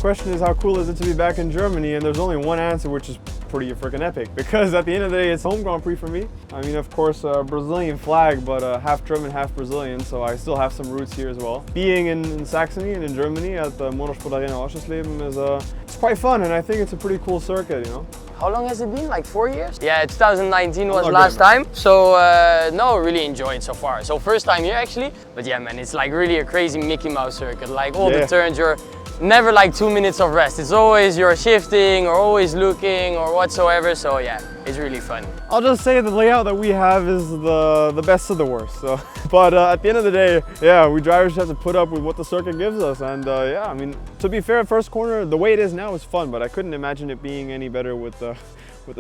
question is, how cool is it to be back in Germany? And there's only one answer, which is pretty freaking epic, because at the end of the day, it's home Grand Prix for me. I mean, of course, Brazilian flag, but half German, half Brazilian, so I still have some roots here as well. Being in Saxony and in Germany at the Motorsport arena Oschersleben is it's quite fun, and I think it's a pretty cool circuit, you know. How long has it been? Like 4 years? Yeah, 2019 was last time. So no, really enjoyed so far. So first time here actually. But yeah, man, it's like really a crazy Mickey Mouse circuit. Like all the turns, you're never like 2 minutes of rest. It's always you're shifting or always looking or whatsoever. So yeah, it's really fun. I'll just say the layout that we have is the best of the worst. So, but at the end of the day, yeah, we drivers have to put up with what the circuit gives us. And yeah, I mean, to be fair, first corner, the way it is now is fun, but I couldn't imagine it being any better with the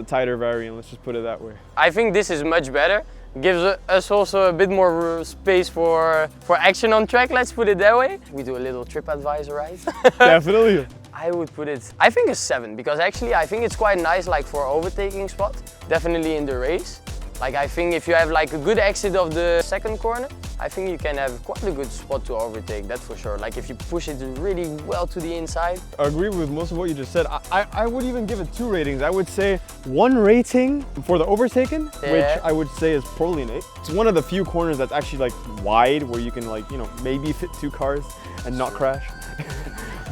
tighter variant. Let's just put it that way. I think this is much better. Gives us also a bit more space for action on track, let's put it that way. We do a little TripAdvisor, right? Definitely. I would put it, I think a 7, because actually I think it's quite nice like for overtaking spot, definitely in the race. Like I think if you have like a good exit of the second corner, I think you can have quite a good spot to overtake, that's for sure. Like if you push it really well to the inside. I agree with most of what you just said. I would even give it 2 ratings. I would say 1 rating for the overtaken, which I would say is probably an 8. It's one of the few corners that's actually like wide where you can like, you know, maybe fit 2 cars and not crash.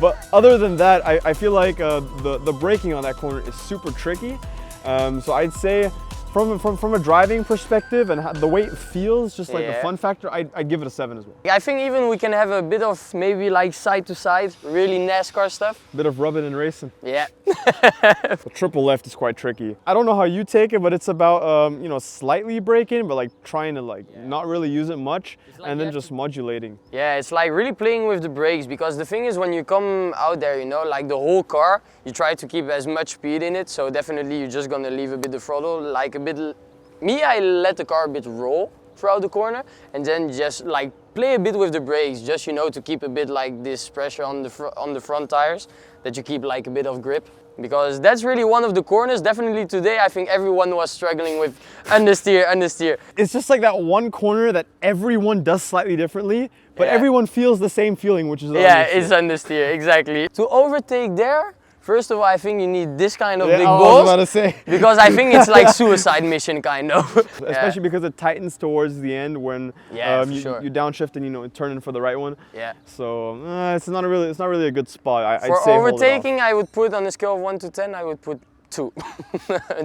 But other than that, I feel like the braking on that corner is super tricky. So I'd say from a driving perspective and the way it feels, just like the fun factor, I'd give it a 7 as well. I think even we can have a bit of maybe like side to side, really NASCAR stuff. Bit of rubbing and racing. Yeah. The triple left is quite tricky. I don't know how you take it, but it's about you know, slightly braking, but like trying to like not really use it much, like and then just modulating. Yeah, it's like really playing with the brakes, because the thing is when you come out there, you know, like the whole car, you try to keep as much speed in it, so definitely you're just gonna leave a bit the throttle, like a bit. Me, I let the car a bit roll throughout the corner, and then just like play a bit with the brakes, just, you know, to keep a bit like this pressure on the front tires, that you keep like a bit of grip. Because that's really one of the corners. Definitely today, I think everyone was struggling with understeer, understeer. It's just like that one corner that everyone does slightly differently, but everyone feels the same feeling, which is understeer. It's understeer, exactly. To overtake there, first of all, I think you need this kind of big balls. I was about to say. Because I think it's like suicide mission kind of. Especially because it tightens towards the end when you downshift and, you know, turning for the right one. Yeah. So it's not really a good spot. For I'd say overtaking, I would put on a scale of 1 to 10, I would put 2.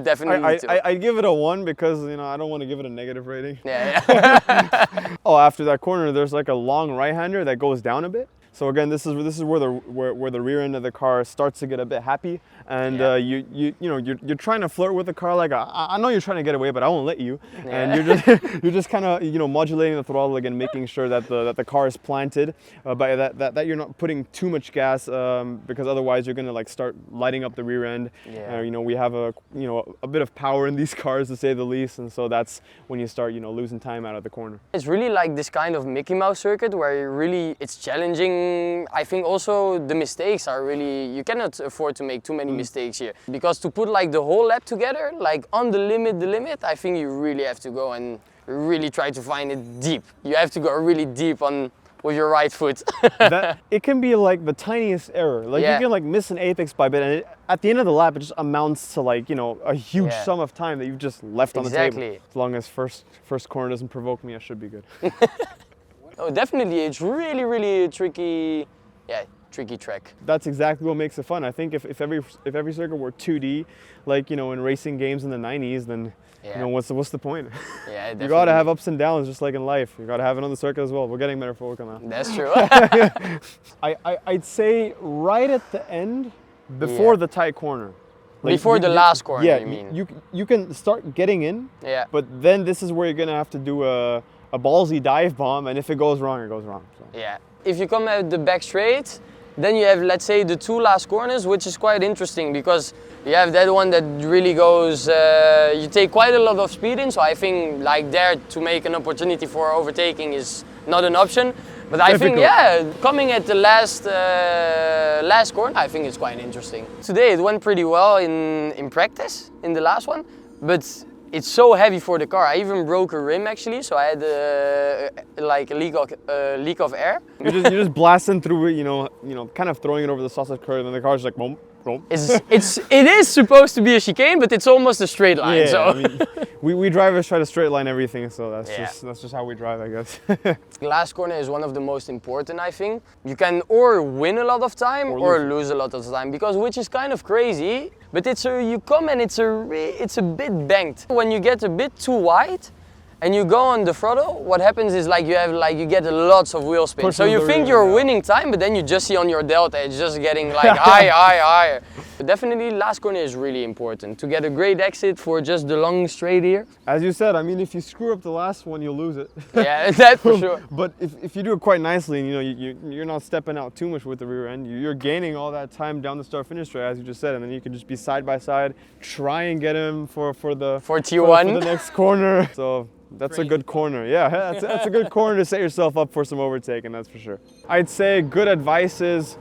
Definitely 2. I'd give it a 1 because, you know, I don't want to give it a negative rating. Yeah. Oh, after that corner, there's like a long right-hander that goes down a bit. So again, this is where the rear end of the car starts to get a bit happy, and you're trying to flirt with the car, like I know you're trying to get away, but I won't let you. And you're just kind of, you know, modulating the throttle again, making sure that the car is planted, but that you're not putting too much gas, because otherwise you're gonna like start lighting up the rear end. You know, we have a bit of power in these cars, to say the least, and so that's when you start, you know, losing time out of the corner. It's really like this kind of Mickey Mouse circuit where it's challenging. I think also the mistakes are really, you cannot afford to make too many mistakes here, because to put like the whole lap together, like on the limit, I think you really have to go and really try to find it deep. You have to go really deep with your right foot. It can be like the tiniest error. Like you can like miss an apex by a bit, and at the end of the lap, it just amounts to like, you know, a huge sum of time that you've just left on the table. As long as first corner doesn't provoke me, I should be good. Oh, definitely, it's really a tricky track. That's exactly what makes it fun. I think if every circuit were 2D, like, you know, in racing games in the 90s, then you know, what's the point? Yeah, definitely. You gotta have ups and downs, just like in life. You gotta have it on the circuit as well. We're getting metaphorical now. That's true. I'd say right at the end, before the tight corner. Like before the last corner, yeah, you mean? You can start getting in, but then this is where you're gonna have to do a ballsy dive bomb, and if it goes wrong, it goes wrong. So. Yeah. If you come out the back straight, then you have, let's say, the 2 last corners, which is quite interesting, because you have that one that really goes, you take quite a lot of speed in, so I think like there to make an opportunity for overtaking is not an option. But I think, coming at the last corner, I think it's quite interesting. Today it went pretty well in practice, in the last one, but it's so heavy for the car. I even broke a rim actually, so I had like a leak of air. You're just blasting through it, you know, kind of throwing it over the sausage curve, and the car's like boom, boom. It is supposed to be a chicane, but it's almost a straight line. Yeah, so I mean, we drivers try to straight line everything, so that's Yeah. just how we drive, I guess. last corner is one of the most important, I think. You can or win a lot of time or lose a lot of time, because which is kind of crazy. But you come and it's a bit banked. When you get a bit too wide and you go on the throttle, what happens is you get lots of wheel spin. So you think you're winning time, but then you just see on your delta it's just getting like higher. But definitely last corner is really important to get a great exit for just the long straight here. As you said, I mean, if you screw up the last one, you'll lose it. Yeah, that's for sure. But if you do it quite nicely, and you're not stepping out too much with the rear end, you're gaining all that time down the start-finish straight, as you just said, and then you can just be side by side, try and get him for T1 for the next corner. So that's a good corner. Yeah, that's a good corner to set yourself up for some overtaking, that's for sure. I'd say good advice is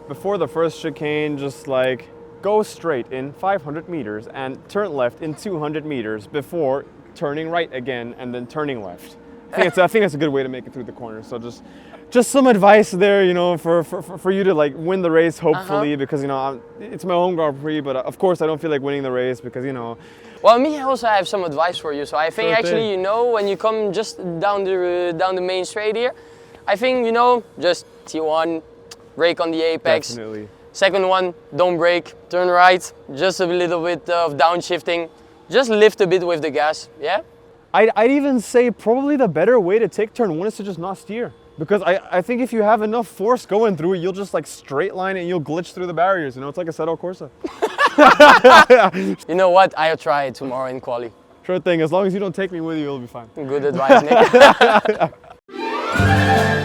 before the first chicane, just like go straight in 500 meters and turn left in 200 meters before turning right again and then turning left. I think that's a good way to make it through the corner. So just some advice there, you know, for you to like win the race, hopefully, because, you know, it's my home Grand Prix, but of course I don't feel like winning the race because, you know. Well, me also have some advice for you. So I think actually, you know, when you come just down the main straight here, I think, you know, just T1, brake on the apex. Definitely. Second one, don't brake, turn right, just a little bit of downshifting, just lift a bit with the gas, yeah? I'd even say probably the better way to take turn one is to just not steer. Because I think if you have enough force going through it, you'll just like straight line it and you'll glitch through the barriers. You know, it's like a Assetto Corsa. You know what? I'll try it tomorrow in quali. Sure thing, as long as you don't take me with you, you'll be fine. Good advice, Nick.